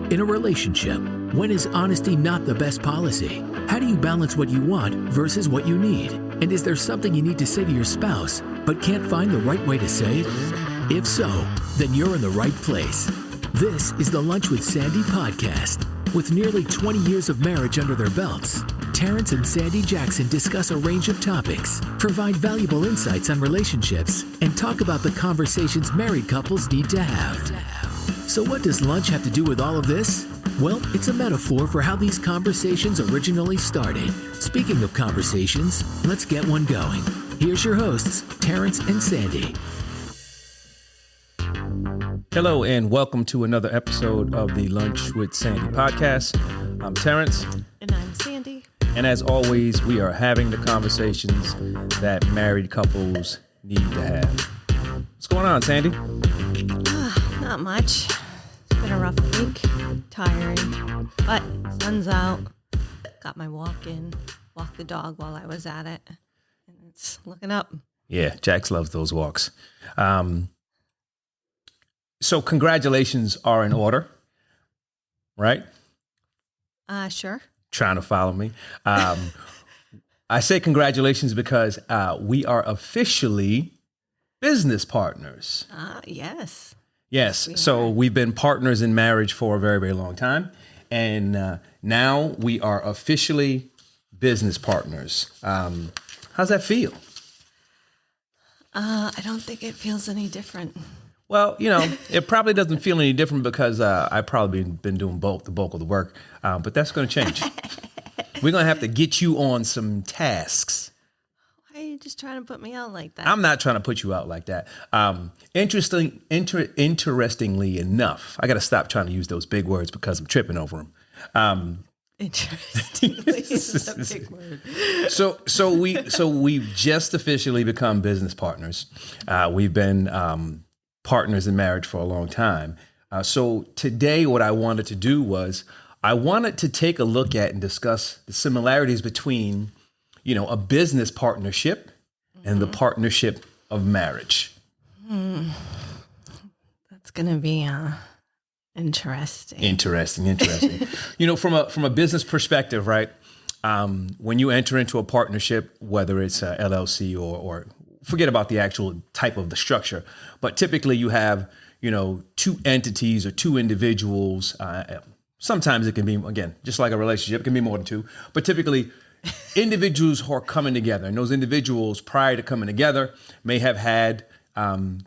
In a relationship, when is honesty not the best policy? How do you balance what you want versus what you need? And is there something you need to say to your spouse, but can't find the right way to say it? If so, then you're in the right place. This is the Lunch with Sandy podcast. With nearly 20 years of marriage under their belts, Terrence and Sandy Jackson discuss a range of topics, provide valuable insights on relationships, and talk about the conversations married couples need to have. So what does lunch have to do with all of this? Well, it's a metaphor for how these conversations originally started. Speaking of conversations, let's get one going. Here's your hosts, Terrence and Sandy. Hello and welcome to another episode of the Lunch with Sandy podcast. I'm Terrence. And I'm Sandy. And as always, we are having the conversations that married couples need to have. What's going on, Sandy? Not much. It's been a rough week. Tiring. But sun's out. Got my walk in. Walked the dog while I was at it. And it's looking up. Yeah, Jax loves those walks. So congratulations are in order, right? Sure. Trying to follow me. I say congratulations because we are officially business partners. Yes. Yes. We So are. we've been partners in marriage for a very, very long time. And now we are officially business partners. How's that feel? I don't think it feels any different. Well, you know, it probably doesn't feel any different because I've probably been doing the bulk of the work. But that's going to change. We're going to have to get you on some tasks. Why are you just trying to put me out like that? I'm not trying to put you out like that. Interestingly enough, I got to stop trying to use those big words because I'm tripping over them. Interestingly, is a big word. So we've just officially become business partners. We've been partners in marriage for a long time. So today, what I wanted to do was I wanted to take a look at and discuss the similarities between, you know, a business partnership and the partnership of marriage. That's going to be interesting. Interesting. You know, from a business perspective, right? When you enter into a partnership, whether it's a LLC or forget about the actual type of the structure, but typically you have, you know, two entities or two individuals. Sometimes it can be, again, just like a relationship, it can be more than two, but typically individuals who are coming together, and those individuals prior to coming together may have had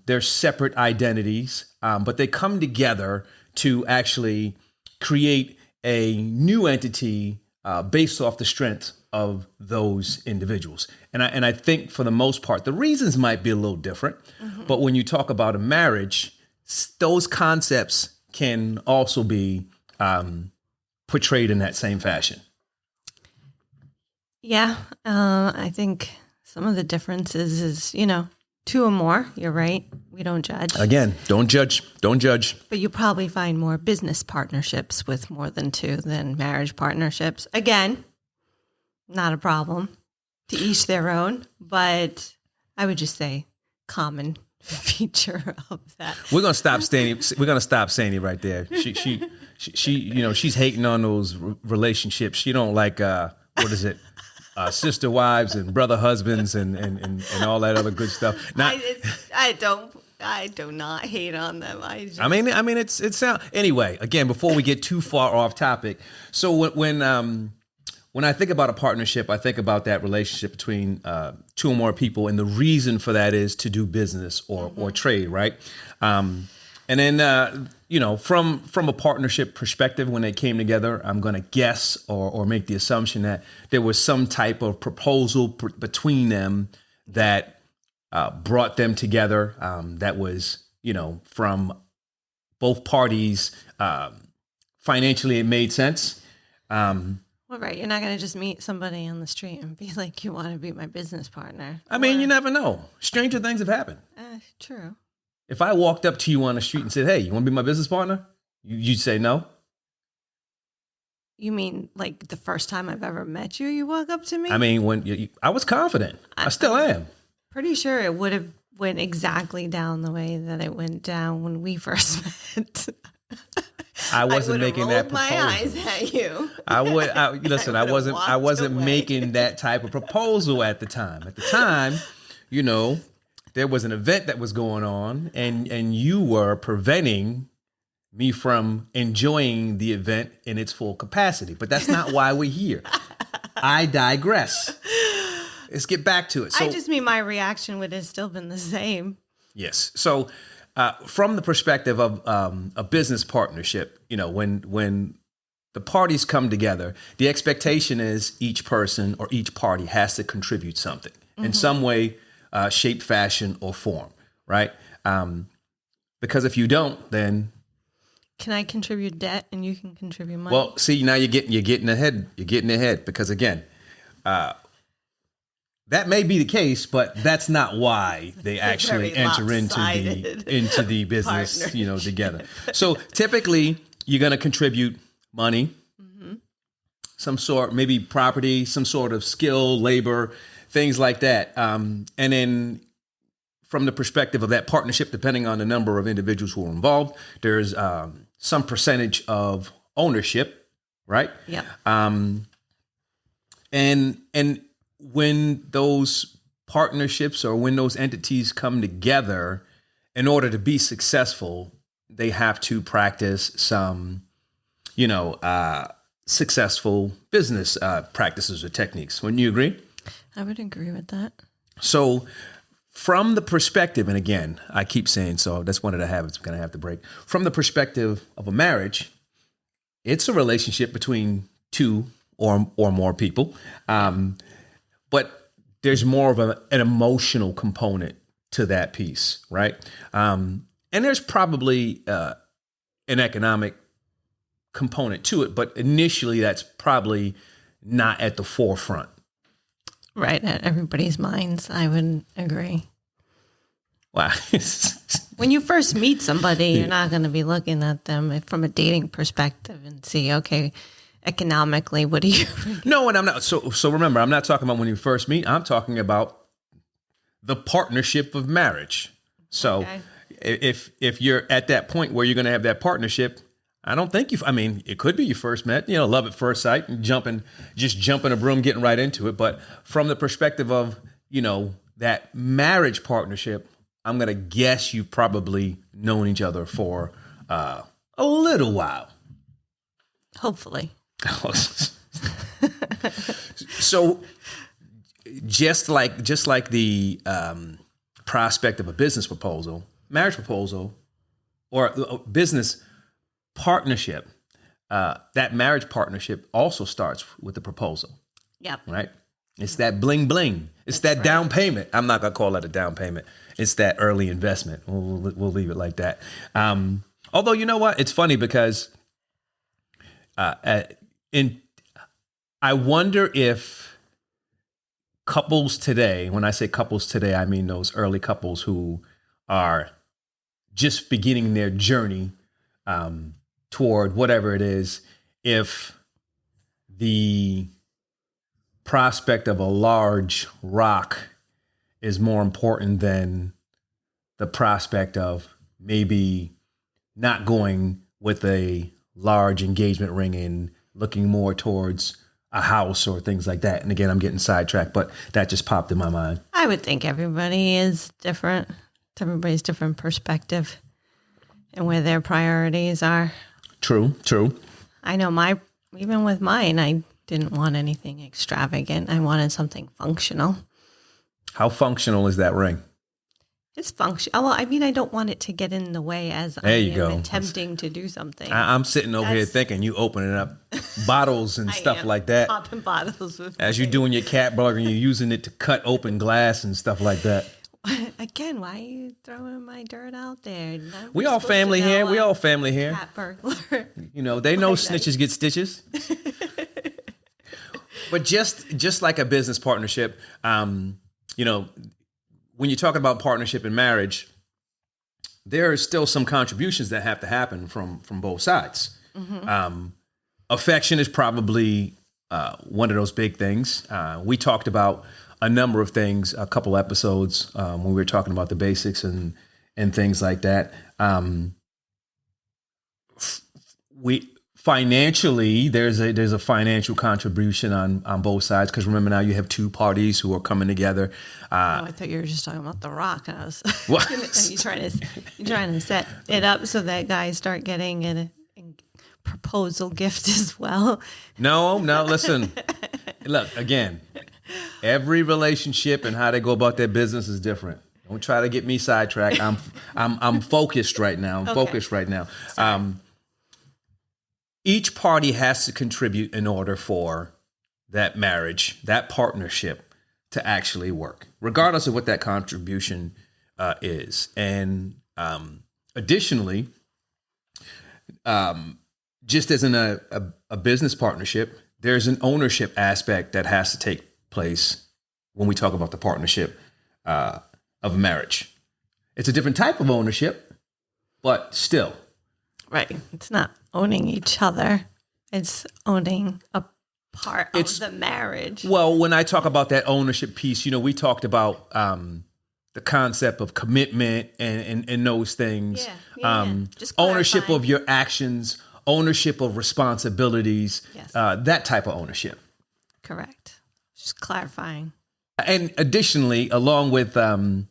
their separate identities, but they come together to actually create a new entity based off the strength of those individuals. And I think for the most part, the reasons might be a little different, but when you talk about a marriage, those concepts can also be portrayed in that same fashion. Yeah, I think some of the differences is, you know, two or more. You're right. We don't judge. Again, don't judge. But you probably find more business partnerships with more than two than marriage partnerships. Again, not a problem. To each their own. But I would just say common feature of that. We're gonna stop Sandy right there. She you know, she's hating on those relationships. She don't like what is it? Sister wives and brother husbands and all that other good stuff. I do not hate on them. I mean, it's sound anyway. Again, before we get too far off topic, so when I think about a partnership, I think about that relationship between two or more people, and the reason for that is to do business or trade, right? And then you know, from a partnership perspective, when they came together, I'm going to guess or make the assumption that there was some type of proposal between them that brought them together. That was, you know, from both parties. Financially, it made sense. Well, right. You're not going to just meet somebody on the street and be like, you want to be my business partner. I mean, you never know. Stranger things have happened. True. If I walked up to you on the street and said, hey, you want to be my business partner? You'd say no? You mean like the first time I've ever met you, you walk up to me? I mean, I was confident. I still am. Pretty sure it would have went exactly down the way that it went down when we first met. I wasn't would've making that rolled my eyes proposal. at you. Listen, I would've wasn't walked away. making that type of proposal at the time. At the time, you know, there was an event that was going on, and you were preventing me from enjoying the event in its full capacity. But that's not why we're here. I digress. Let's get back to it. So, I just mean my reaction would have still been the same. yes. So, from the perspective of a business partnership, you know, when the parties come together, the expectation is each person or each party has to contribute something in some way, shape, fashion, or form, right? Because if you don't, then Can I contribute debt and you can contribute money? well, see, now you're getting ahead. You're getting ahead because again, that may be the case, but that's not why they actually very enter lopsided into the business, partnership. you know, together. So typically, you're going to contribute money, some sort, maybe property, some sort of skill, labor, things like that. And then from the perspective of that partnership, depending on the number of individuals who are involved, there's some percentage of ownership, right? Yep. And when those partnerships or when those entities come together, in order to be successful, they have to practice some, you know, successful business practices or techniques. Wouldn't you agree? I would agree with that. So from the perspective, and again, I keep saying, so that's one of the habits I'm going to have to break. From the perspective of a marriage, it's a relationship between two or more people. But there's more of an emotional component to that piece, right? And there's probably an economic component to it, but initially that's probably not at the forefront. Right. At everybody's minds, I would agree. Wow. When you first meet somebody, you're not going to be looking at them from a dating perspective and see, okay, economically, what do you? No, and I'm not. So remember, I'm not talking about when you first meet. I'm talking about the partnership of marriage. So Okay. if you're at that point where you're going to have that partnership, I don't think I mean, it could be you first met, you know, love at first sight and jumping a broom, getting right into it. But from the perspective of, you know, that marriage partnership, I'm going to guess you've probably known each other for a little while. Hopefully. So just like the prospect of a business proposal, marriage proposal, or a business partnership, that marriage partnership also starts with the proposal, Yep. right? It's that bling bling. It's that down payment. I'm not gonna call that a down payment. It's that early investment. We'll leave it like that. Although you know what, it's funny because I wonder if couples today, when I say couples today, I mean those early couples who are just beginning their journey toward whatever it is, if the prospect of a large rock is more important than the prospect of maybe not going with a large engagement ring and looking more towards a house or things like that. And again, I'm getting sidetracked, but that just popped in my mind. I would think everybody is different. It's everybody's different perspective and where their priorities are. True. I know even with mine, I didn't want anything extravagant. I wanted something functional. How functional is that ring? It's functional. Well, I mean, I don't want it to get in the way as I There you am go. attempting to do something. I'm sitting over here thinking you opening up bottles and I stuff am like that. Popping bottles with As you're doing your cat burger and you're using it to cut open glass and stuff like that. Again, why are you throwing my dirt out there? We all family here. We all family here. Cat burglar. You know, they know snitches get stitches. But just like a business partnership, you know, when you're talking about partnership in marriage, there are still some contributions that have to happen from both sides. Mm-hmm. Affection is probably one of those big things. We talked about a number of things, a couple episodes when we were talking about the basics and things like that. we financially there's a financial contribution on both sides, because remember, now you have two parties who are coming together. I thought you were just talking about The Rock, and I was What? you trying to set it up so that guys start getting a proposal gift as well. No, listen. Look, again, every relationship and how they go about their business is different. Don't try to get me sidetracked. I'm focused right now. Each party has to contribute in order for that marriage, that partnership, to actually work, regardless of what that contribution is. And additionally, just as in a business partnership, there's an ownership aspect that has to take place when we talk about the partnership of marriage. It's a different type of ownership, but still. Right. It's not owning each other. It's owning a part of the marriage. Well, when I talk about that ownership piece, we talked about the concept of commitment and those things. Yeah. Just ownership clarifying. of your actions, ownership of responsibilities, Yes. That type of ownership. Correct. Just clarifying. And additionally, along with a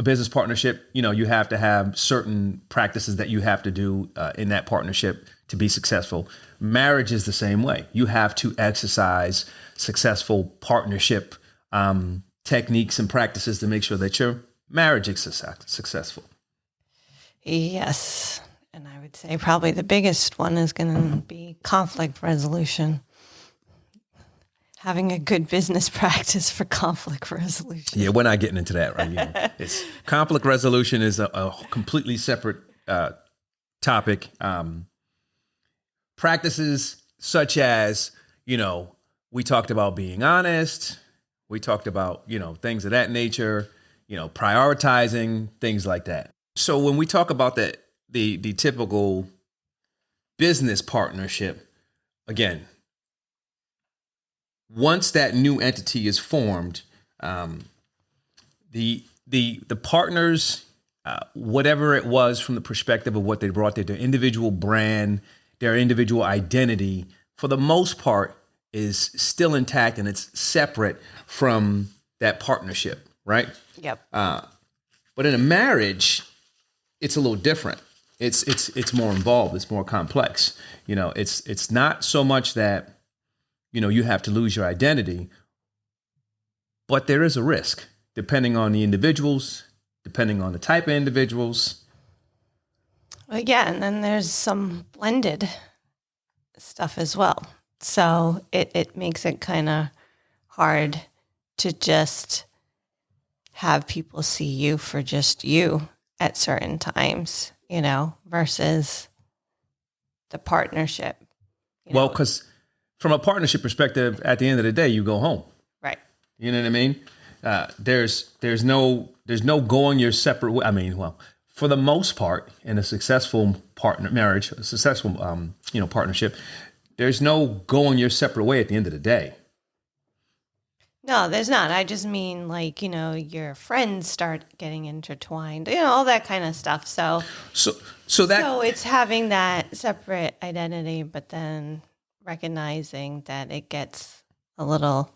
business partnership, you have to have certain practices that you have to do in that partnership to be successful. Marriage is the same way. You have to exercise successful partnership techniques and practices to make sure that your marriage is successful. Yes. And I would say probably the biggest one is going to be conflict resolution. Having a good business practice for conflict resolution. Yeah, we're not getting into that, right? It's conflict resolution is a completely separate topic. Practices such as, we talked about being honest. We talked about, things of that nature, prioritizing, things like that. So when we talk about the typical business partnership, again, once that new entity is formed, the partners, whatever it was from the perspective of what they brought, their individual brand, their individual identity, for the most part, is still intact and it's separate from that partnership, right? Yep. But in a marriage, it's a little different. It's more involved. It's more complex. It's not so much that you have to lose your identity, but there is a risk depending on the individuals, depending on the type of individuals. Well, yeah, and then there's some blended stuff as well. So it makes it kind of hard to just have people see you for just you at certain times, versus the partnership. Well, because from a partnership perspective, at the end of the day, you go home. Right. You know what I mean? There's no going your separate way. I mean, well, for the most part, in a successful marriage, a successful partnership, there's no going your separate way at the end of the day. No, there's not. I just mean your friends start getting intertwined, all that kind of stuff. So it's having that separate identity, but then recognizing that it gets a little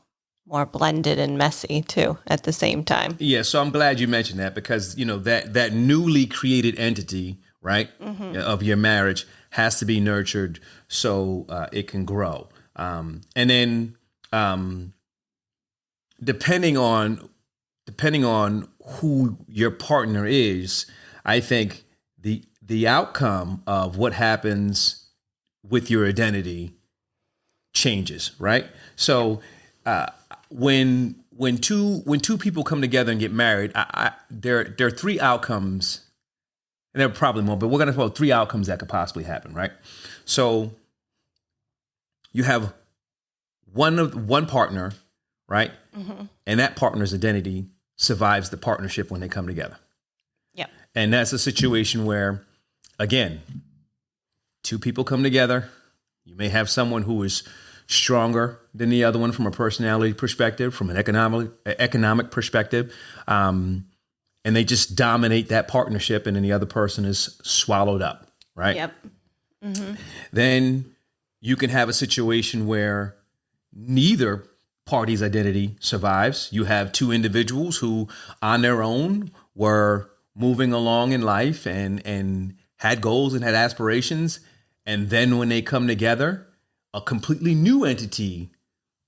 more blended and messy too at the same time. Yeah, so I'm glad you mentioned that, because that newly created entity, right, of your marriage has to be nurtured so it can grow. And then depending on who your partner is, I think the outcome of what happens with your identity changes, right? So when two people come together and get married, there are three outcomes, and there are probably more, but we're going to talk about three outcomes that could possibly happen, right? So you have one partner, right? Mm-hmm. And that partner's identity survives the partnership when they come together. Yeah. And that's a situation where, again, two people come together. You may have someone who is stronger than the other one from a personality perspective, from an economic perspective. And they just dominate that partnership, and then the other person is swallowed up, right? Yep. Then you can have a situation where neither party's identity survives. You have two individuals who on their own were moving along in life and had goals and had aspirations. And then when they come together, a completely new entity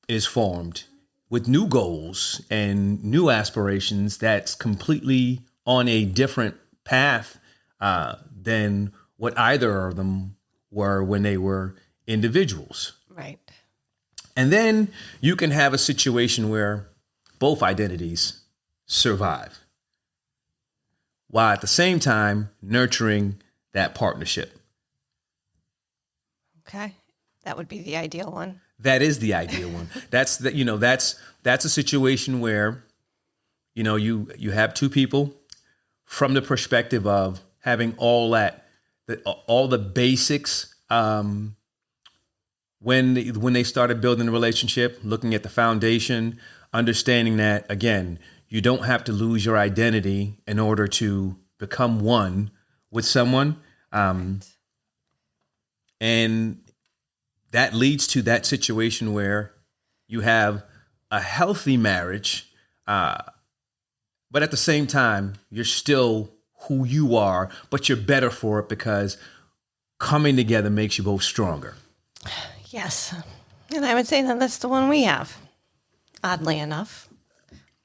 is formed with new goals and new aspirations that's completely on a different path than what either of them were when they were individuals. Right. And then you can have a situation where both identities survive, while at the same time nurturing that partnership. Okay. That would be the ideal one. That is the ideal one. That's a situation where, you have two people from the perspective of having all the basics. When they started building the relationship, looking at the foundation, understanding that, again, you don't have to lose your identity in order to become one with someone. And that leads to that situation where you have a healthy marriage, but at the same time, you're still who you are, but you're better for it because coming together makes you both stronger. Yes. And I would say that that's the one we have. Oddly enough.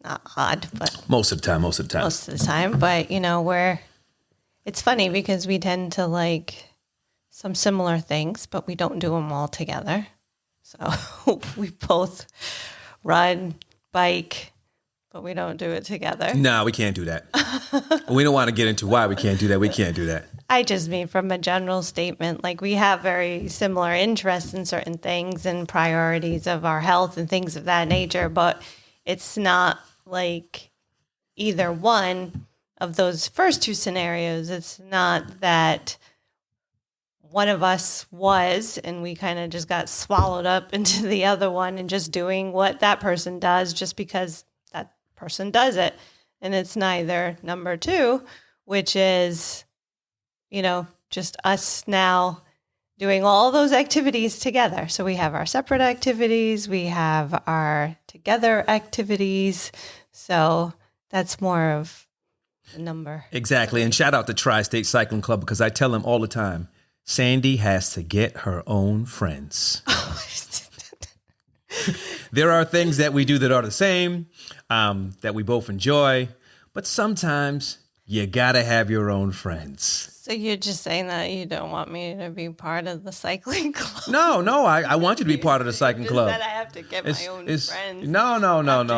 Not odd, but Most of the time. most of the time. But, it's funny because we tend to like some similar things, but we don't do them all together. So we both run, bike, but we don't do it together. No, we can't do that. We don't want to get into why we can't do that. We can't do that. I just mean from a general statement, like we have very similar interests in certain things and priorities of our health and things of that nature, but it's not like either one of those first two scenarios. It's not that one of us was and we kind of just got swallowed up into the other one and just doing what that person does just because that person does it. And it's neither number two, which is, just us now doing all those activities together. So we have our separate activities, we have our together activities. So that's more of the number. Exactly. And shout out to Tri-State Cycling Club because I tell them all the time, Sandy has to get her own friends. There are things that we do that are the same, that we both enjoy, but sometimes you gotta have your own friends. So you're just saying that you don't want me to be part of the cycling club? No, I want you to be part of the cycling Just club. that I have to get my own friends. No.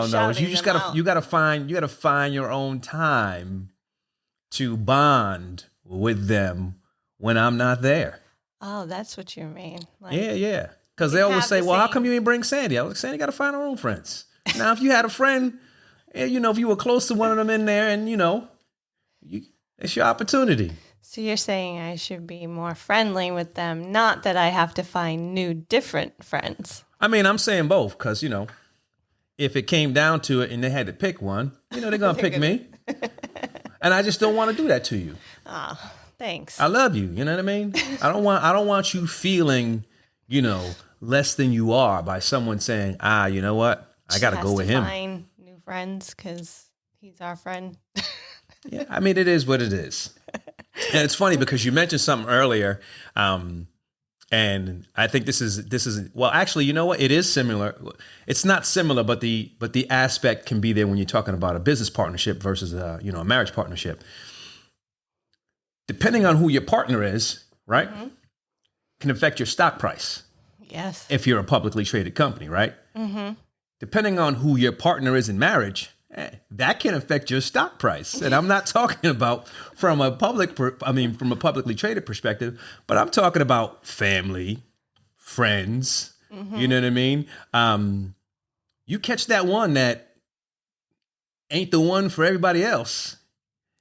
shouting You just them gotta out. you gotta find your own time to bond with them when I'm not there. Oh, that's what you mean. Like, Yeah. Because We they always have say, the well, how same- come you ain't bring Sandy? I was like, Sandy got to find her own friends. Now, if you had a friend, if you were close to one of them in there and, it's your opportunity. So you're saying I should be more friendly with them, not that I have to find new, different friends. I mean, I'm saying both because, if it came down to it and they had to pick one, they're going to pick me. And I just don't want to do that to you. Oh, thanks. I love you. You know what I mean? I don't want you feeling, less than you are by someone saying, you know what? I got to go with him. Find new friends because he's our friend. Yeah, I mean, it is what it is. And it's funny because you mentioned something earlier, and I think this is well, actually, you know what? It is similar. It's not similar, but the aspect can be there when you're talking about a business partnership versus a marriage partnership. Depending on who your partner is, right, can affect your stock price. Yes. If you're a publicly traded company, right? Mm-hmm. Depending on who your partner is in marriage, that can affect your stock price. And I'm not talking about from a publicly traded perspective, but I'm talking about family, friends. Mm-hmm. You know what I mean? You catch that one that ain't the one for everybody else.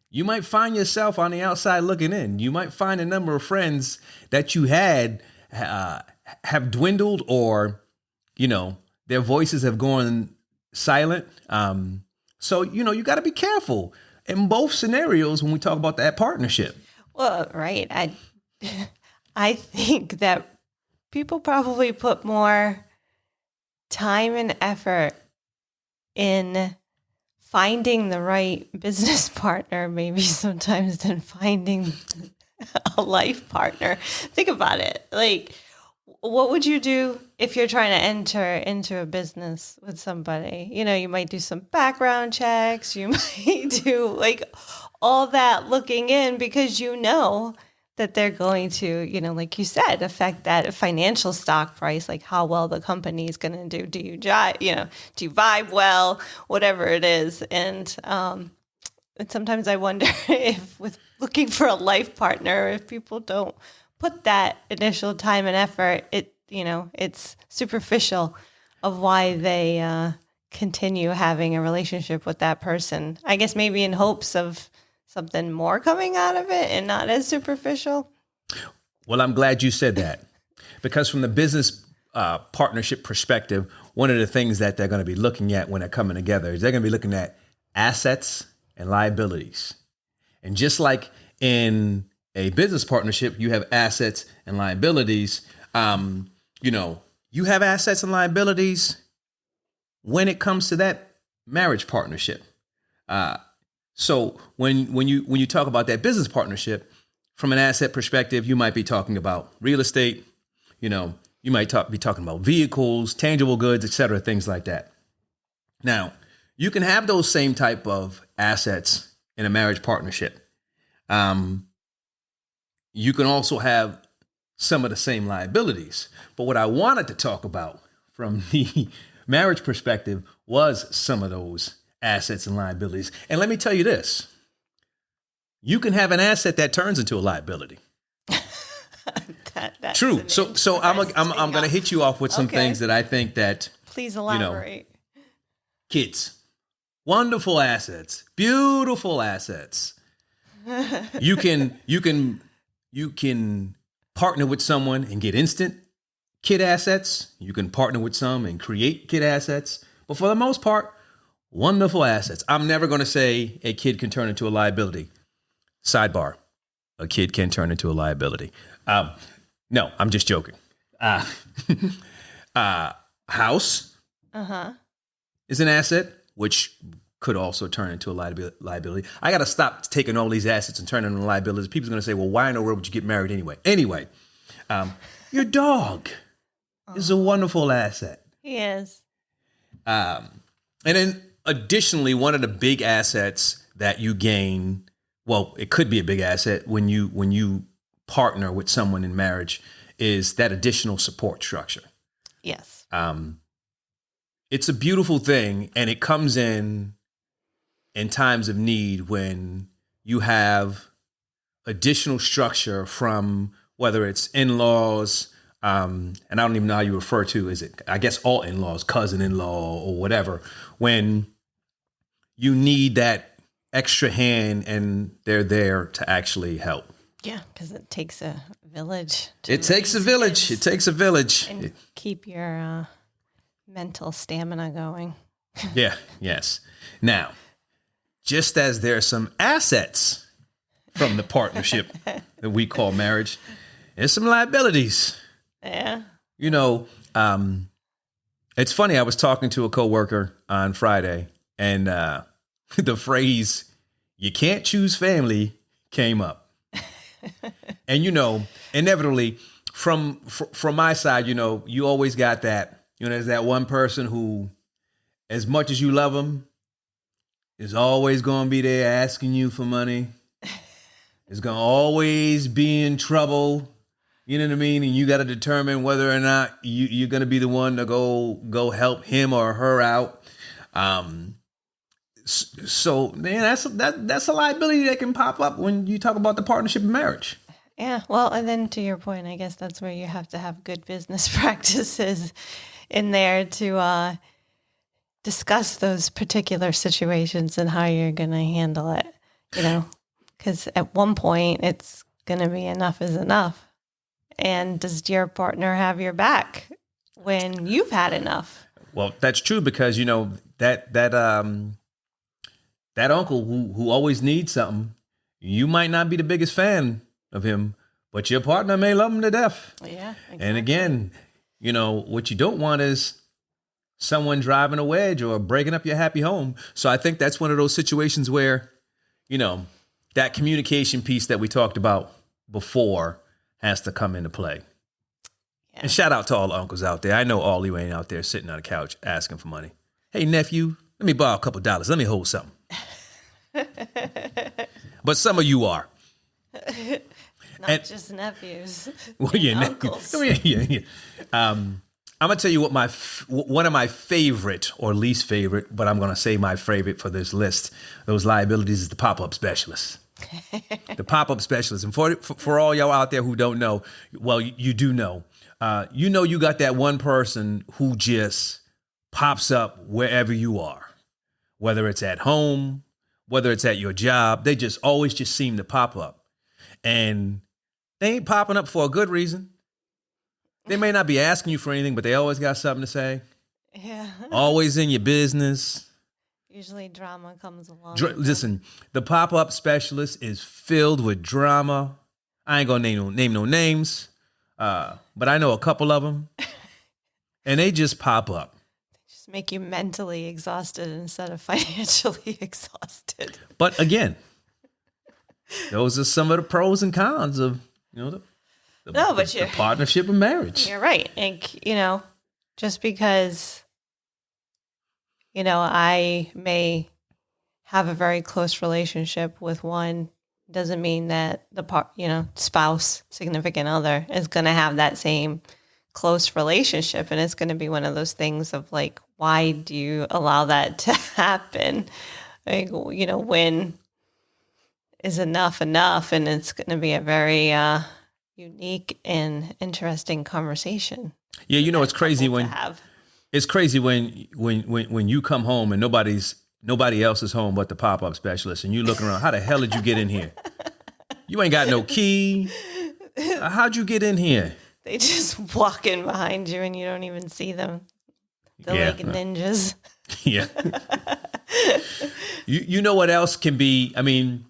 You might find yourself on the outside looking in. You might find a number of friends that you had have dwindled, or their voices have gone silent. So you got to be careful in both scenarios when we talk about that partnership. Well, right. I think that people probably put more time and effort in finding the right business partner, maybe sometimes, than finding a life partner. Think about it. Like, what would you do if you're trying to enter into a business with somebody? You know, you might do some background checks. You might do like all that looking in because you know that they're going to, you know, like you said, affect that financial stock price, like how well the company is going to do. Do you jive, you know, do you vibe well, whatever it is. And sometimes I wonder if with looking for a life partner, if people don't put that initial time and effort, it's superficial of why they continue having a relationship with that person. I guess maybe in hopes of something more coming out of it and not as superficial. Well, I'm glad you said that, because from the business partnership perspective, one of the things that they're going to be looking at when they're coming together is they're going to be looking at assets and liabilities. And just like in a business partnership, you have assets and liabilities. You have assets and liabilities when it comes to that marriage partnership. So when you talk about that business partnership, from an asset perspective, you might be talking about real estate. You might be talking about vehicles, tangible goods, et cetera, things like that. Now, you can have those same type of assets in a marriage partnership. You can also have some of the same liabilities. But what I wanted to talk about from the marriage perspective was some of those assets and liabilities. And let me tell you this. You can have an asset that turns into a liability. That's true. So I'm going to hit you off with some things that I think that, please elaborate. Kids, wonderful assets, beautiful assets. You can partner with someone and get instant kid assets. You can partner with some and create kid assets. But for the most part, wonderful assets. I'm never going to say a kid can turn into a liability. Sidebar, a kid can turn into a liability. No, I'm just joking. House is an asset, which could also turn into a liability. I got to stop taking all these assets and turning them into liabilities. People's going to say, well, why in the world would you get married anyway? Anyway, your dog is a wonderful asset. He is. And then additionally, one of the big assets that you gain, well, it could be a big asset when you partner with someone in marriage, is that additional support structure. Yes. It's a beautiful thing, and it comes in times of need when you have additional structure from whether it's in-laws, and I don't even know how you refer to, is it, I guess all in-laws, cousin-in-law or whatever, when you need that extra hand and they're there to actually help. Yeah, because it takes a village. It takes a village. It takes a village. And keep your mental stamina going. Yeah, yes. Now, just as there are some assets from the partnership that we call marriage, there's some liabilities. Yeah. It's funny. I was talking to a coworker on Friday, and the phrase "you can't choose family" came up. And inevitably, from my side, you always got that. There's that one person who, as much as you love them, is always going to be there asking you for money. Is going to always be in trouble. You know what I mean? And you got to determine whether or not you're going to be the one to go help him or her out. So man, that's a liability that can pop up when you talk about the partnership of marriage. Yeah. Well, and then to your point, I guess that's where you have to have good business practices in there to discuss those particular situations and how you're going to handle it, because at one point it's going to be enough is enough. And does your partner have your back when you've had enough? Well, that's true, because that uncle who always needs something, you might not be the biggest fan of him, but your partner may love them to death. Yeah. Exactly. And again, what you don't want is someone driving a wedge or breaking up your happy home. So I think that's one of those situations where, that communication piece that we talked about before has to come into play. Yeah. And shout out to all the uncles out there. I know all you ain't out there sitting on the couch asking for money. Hey, nephew, let me borrow a couple $. Let me hold something. But some of you are. Not just nephews. Well, yeah, uncles. Yeah. I'm going to tell you what one of my favorite or least favorite, but I'm going to say my favorite for this list, those liabilities is the pop-up specialist. The pop-up specialist. And for all y'all out there who don't know, well, you do know. You got that one person who just pops up wherever you are, whether it's at home, whether it's at your job. They just always just seem to pop up. And they ain't popping up for a good reason. They may not be asking you for anything, but they always got something to say. Yeah. Always in your business. Usually drama comes along. Listen, the pop-up specialist is filled with drama. I ain't going to name no names, but I know a couple of them. And they just pop up. They just make you mentally exhausted instead of financially exhausted. But again, those are some of the pros and cons of, the partnership of marriage. You're right. And, just because, I may have a very close relationship with one doesn't mean that the spouse, significant other is going to have that same close relationship. And it's going to be one of those things of like, why do you allow that to happen? Like, when is enough? And it's going to be a very, unique and interesting conversation. Yeah, it's crazy when you come home and nobody else is home but the pop-up specialist, and you looking around. How the hell did you get in here? You ain't got no key. How'd you get in here? They just walk in behind you and you don't even see them. They're like ninjas. Yeah. You know what else can be? I mean,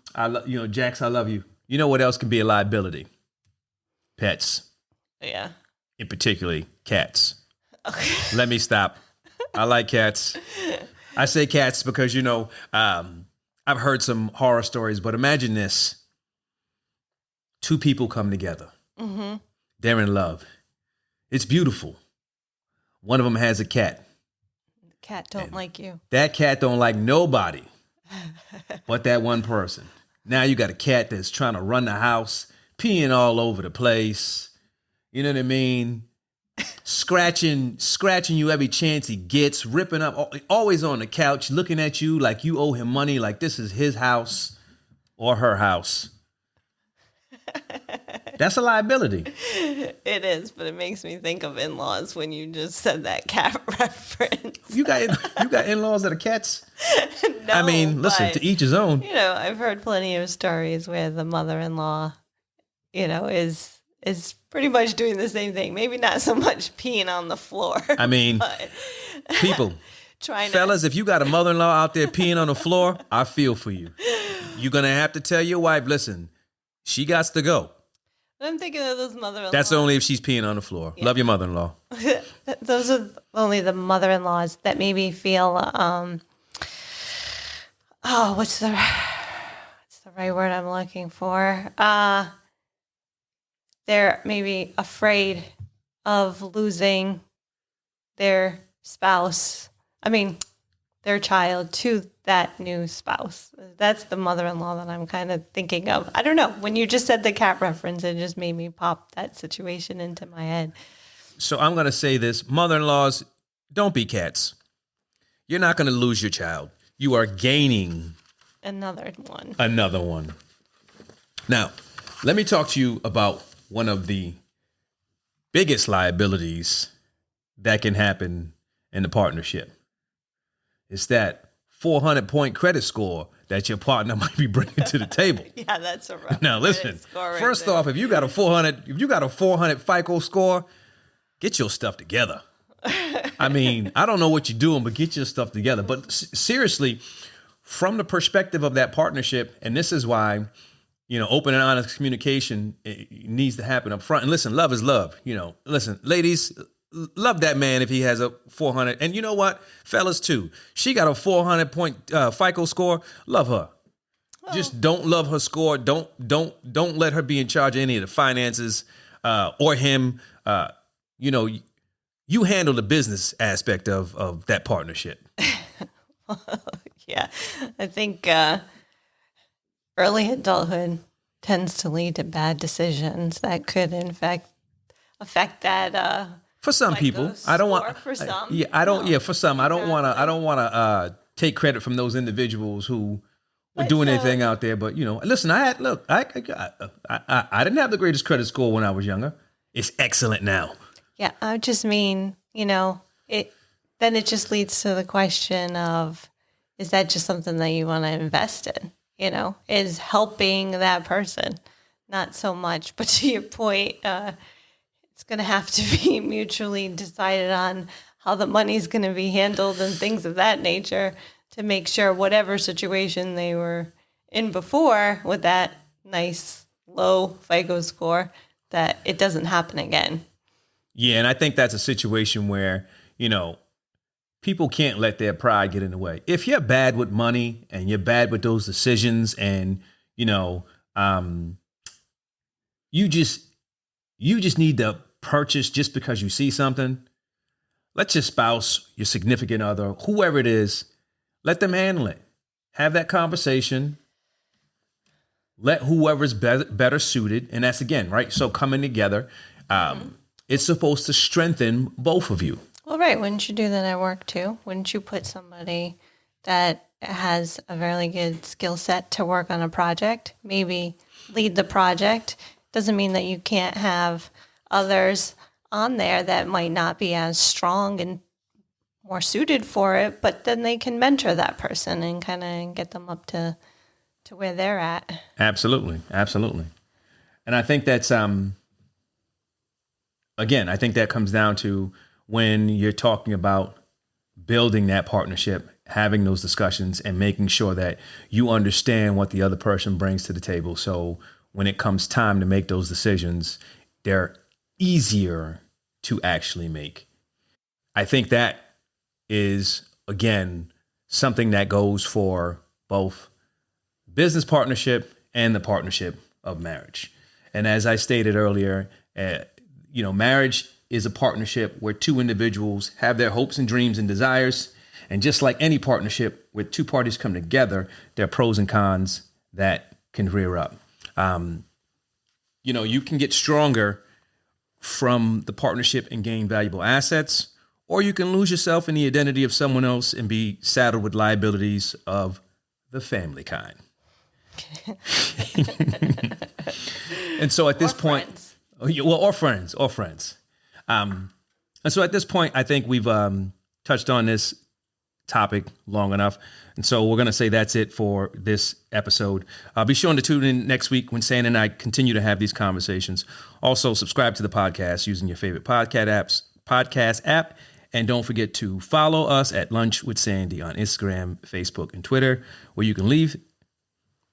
Jax, I love you. You know what else can be a liability? Pets. Yeah. In particularly cats. Okay. Let me stop. I like cats. I say cats because, I've heard some horror stories, but imagine this. Two people come together. Mm-hmm. They're in love. It's beautiful. One of them has a cat. The cat don't like you. That cat don't like nobody but that one person. Now you got a cat that's trying to run the house, peeing all over the place. You know what I mean? Scratching you every chance he gets, ripping up, always on the couch, looking at you like you owe him money, like this is his house or her house. That's a liability. It is, but it makes me think of in-laws when you just said that cat reference. You got in-laws that are cats? No, I mean, listen, to each his own. I've heard plenty of stories where the mother-in-law, is pretty much doing the same thing. Maybe not so much peeing on the floor. I mean, people, fellas, if you got a mother-in-law out there peeing on the floor, I feel for you. You're going to have to tell your wife, listen, she got to go. I'm thinking of those mother-in-laws. That's only if she's peeing on the floor. Yeah. Love your mother-in-law. Those are only the mother-in-laws that maybe feel, what's the right word I'm looking for? They're maybe afraid of losing their spouse. Their child to that new spouse. That's the mother-in-law that I'm kind of thinking of. I don't know. When you just said the cat reference, it just made me pop that situation into my head. So I'm going to say this. Mother-in-laws, don't be cats. You're not going to lose your child. You are gaining another one. Now, let me talk to you about one of the biggest liabilities that can happen in the partnership. It's that 400-point credit score that your partner might be bringing to the table. Yeah, that's a rough. Now listen, first off, if you got a 400 FICO score, get your stuff together. I don't know what you're doing, but get your stuff together. But seriously, from the perspective of that partnership, and this is why, open and honest communication needs to happen up front. And listen, love is love. Listen, ladies, love that man if he has a 400. And you know what? Fellas, too. She got a 400-point FICO score. Love her. Oh. Just don't love her score. Don't let her be in charge of any of the finances or him. You handle the business aspect of that partnership. Yeah, I think early adulthood tends to lead to bad decisions that could, in fact, affect that. For some people, I don't want. For some, For some, I don't want to take credit from those individuals who were doing anything out there. But listen, I didn't have the greatest credit score when I was younger. It's excellent now. Yeah, I just mean, it. Then it just leads to the question of, is that just something that you want to invest in? Is helping that person, not so much. But to your point, it's going to have to be mutually decided on how the money's going to be handled and things of that nature to make sure whatever situation they were in before with that nice low FICO score, that it doesn't happen again. Yeah, and I think that's a situation where, people can't let their pride get in the way. If you're bad with money and you're bad with those decisions and, you just need to purchase just because you see something, let your spouse, your significant other, whoever it is, let them handle it. Have that conversation. Let whoever's better suited. And that's again, right? So coming together, it's supposed to strengthen both of you. Well, right. Wouldn't you do that at work too? Wouldn't you put somebody that has a very good skill set to work on a project, maybe lead the project? Doesn't mean that you can't have others on there that might not be as strong and more suited for it, but then they can mentor that person and kind of get them up to where they're at. Absolutely. Absolutely. And I think that's, again, I think that comes down to when you're talking about building that partnership, having those discussions and making sure that you understand what the other person brings to the table. So when it comes time to make those decisions, they're easier to actually make. I think that is, again, something that goes for both business partnership and the partnership of marriage. And as I stated earlier, marriage is a partnership where two individuals have their hopes and dreams and desires. And just like any partnership where two parties come together, there are pros and cons that can rear up. You can get stronger from the partnership and gain valuable assets, or you can lose yourself in the identity of someone else and be saddled with liabilities of the family kind. And so at this point, or friends. And so at this point, I think we've touched on this topic long enough. And so we're going to say that's it for this episode. Be sure to tune in next week when Sandy and I continue to have these conversations. Also, subscribe to the podcast using your favorite podcast app. And don't forget to follow us at Lunch with Sandy on Instagram, Facebook, and Twitter, where you can leave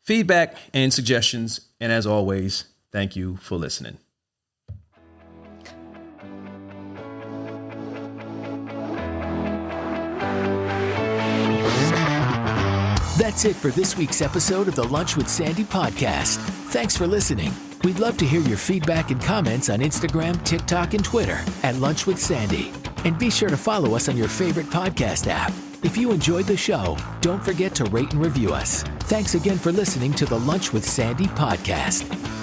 feedback and suggestions. And as always, thank you for listening. That's it for this week's episode of the Lunch with Sandy podcast. Thanks for listening. We'd love to hear your feedback and comments on Instagram, TikTok, and Twitter at Lunch with Sandy. And be sure to follow us on your favorite podcast app. If you enjoyed the show, don't forget to rate and review us. Thanks again for listening to the Lunch with Sandy podcast.